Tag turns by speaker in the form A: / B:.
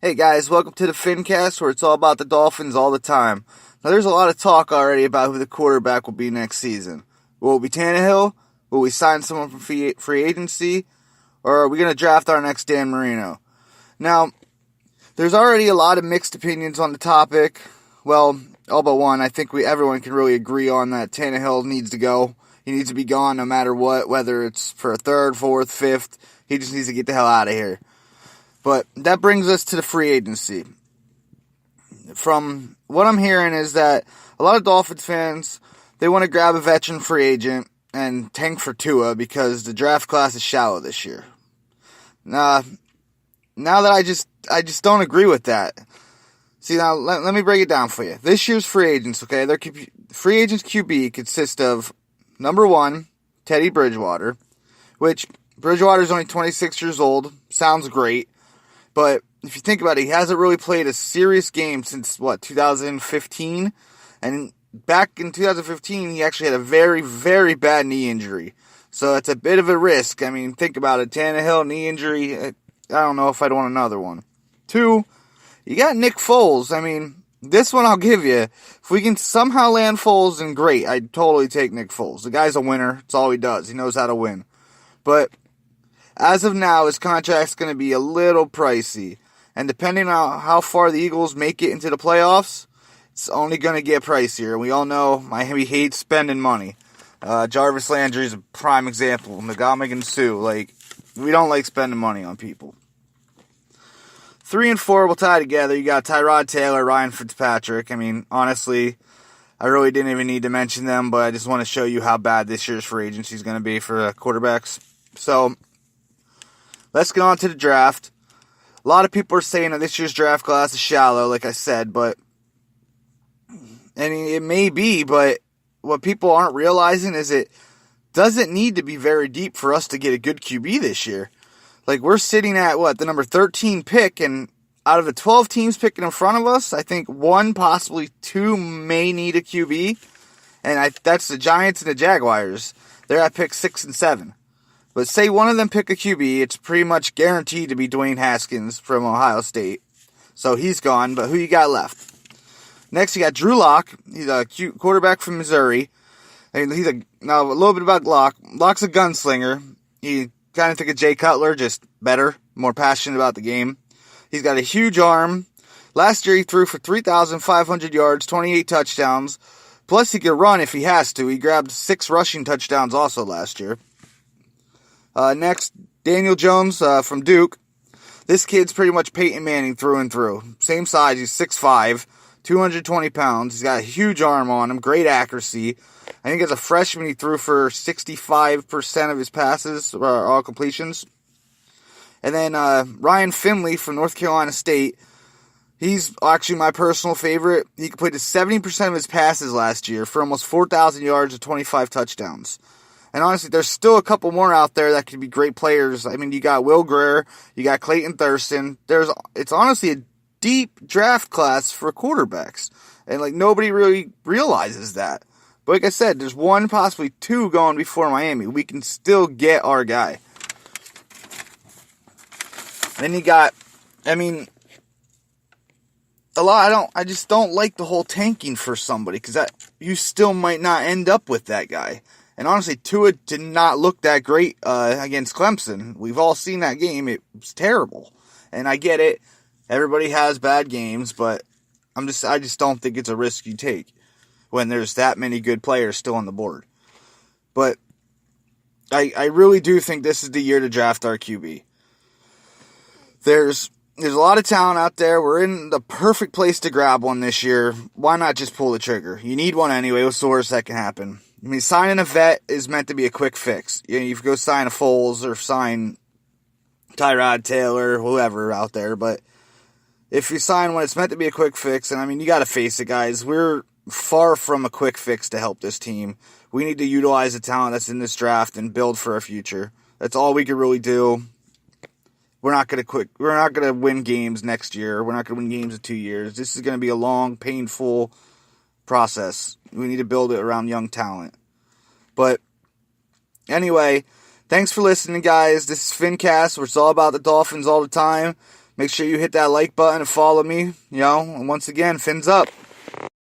A: Hey guys, welcome to the FinCast, where it's all about the Dolphins all the time. Now there's a lot of talk already about who the quarterback will be next season. Will it be Tannehill? Will we sign someone from free agency? Or are we going to draft our next Dan Marino? Now, there's already a lot of mixed opinions on the topic. Well, all but one. I think everyone can really agree on that Tannehill needs to go. He needs to be gone no matter what, whether it's for a third, fourth, fifth. He just needs to get the hell out of here. But that brings us to the free agency. From what I'm hearing is that a lot of Dolphins fans, they want to grab a veteran free agent and tank for Tua because the draft class is shallow this year. Now that I just don't agree with that. See, now let me break it down for you. This year's free agents, okay, their free agents QB consists of number 1, Teddy Bridgewater, which Bridgewater is only 26 years old. Sounds great. But if you think about it, he hasn't really played a serious game since, 2015? And back in 2015, he actually had a very, very bad knee injury. So it's a bit of a risk. I mean, think about it. Tannehill, knee injury, I don't know if I'd want another one. 2, you got Nick Foles. I mean, this one I'll give you. If we can somehow land Foles, then great. I'd totally take Nick Foles. The guy's a winner. It's all he does. He knows how to win. But as of now, his contract's going to be a little pricey. And depending on how far the Eagles make it into the playoffs, it's only going to get pricier. We all know Miami hates spending money. Jarvis Landry is a prime example. Ndamukong Suh. We don't like spending money on people. 3 and 4 will tie together. You got Tyrod Taylor, Ryan Fitzpatrick. I mean, honestly, I really didn't even need to mention them, but I just want to show you how bad this year's free agency is going to be for quarterbacks. So let's get on to the draft. A lot of people are saying that this year's draft class is shallow, like I said, and it may be, but what people aren't realizing is it doesn't need to be very deep for us to get a good QB this year. We're sitting at, the number 13 pick, and out of the 12 teams picking in front of us, I think 1, possibly 2 may need a QB, and that's the Giants and the Jaguars. They're at pick 6 and 7. But say one of them pick a QB, it's pretty much guaranteed to be Dwayne Haskins from Ohio State. So he's gone, but who you got left? Next, you got Drew Lock. He's a cute quarterback from Missouri. And now, a little bit about Lock. Lock's a gunslinger. He kind of think of Jay Cutler, just better, more passionate about the game. He's got a huge arm. Last year, he threw for 3,500 yards, 28 touchdowns. Plus, he could run if he has to. He grabbed 6 rushing touchdowns also last year. Next, Daniel Jones from Duke. This kid's pretty much Peyton Manning through and through. Same size, he's 6'5", 220 pounds. He's got a huge arm on him, great accuracy. I think as a freshman, he threw for 65% of his passes, all completions. And then Ryan Finley from North Carolina State. He's actually my personal favorite. He completed 70% of his passes last year for almost 4,000 yards and 25 touchdowns. And honestly, there's still a couple more out there that could be great players. I mean, you got Will Grier, you got Clayton Thurston. It's honestly a deep draft class for quarterbacks. And nobody really realizes that. But like I said, there's 1, possibly 2 going before Miami. We can still get our guy. Then you got, I just don't like the whole tanking for somebody, because you still might not end up with that guy. And honestly, Tua did not look that great against Clemson. We've all seen that game. It was terrible. And I get it. Everybody has bad games, but I just don't think it's a risk you take when there's that many good players still on the board. But I really do think this is the year to draft our QB. There's a lot of talent out there. We're in the perfect place to grab one this year. Why not just pull the trigger? You need one anyway. What's the worst that can happen? I mean, signing a vet is meant to be a quick fix. You go sign a Foles or sign Tyrod Taylor, whoever out there. But if you sign one, it's meant to be a quick fix. And, you got to face it, guys. We're far from a quick fix to help this team. We need to utilize the talent that's in this draft and build for our future. That's all we can really do. We're not going to win games next year. We're not going to win games in 2 years. This is going to be a long, painful process. We need to build it around young talent. But anyway, thanks for listening, guys. This is FinCast, where it's all about the Dolphins all the time. Make sure you hit that like button and follow me. And once again, fins up.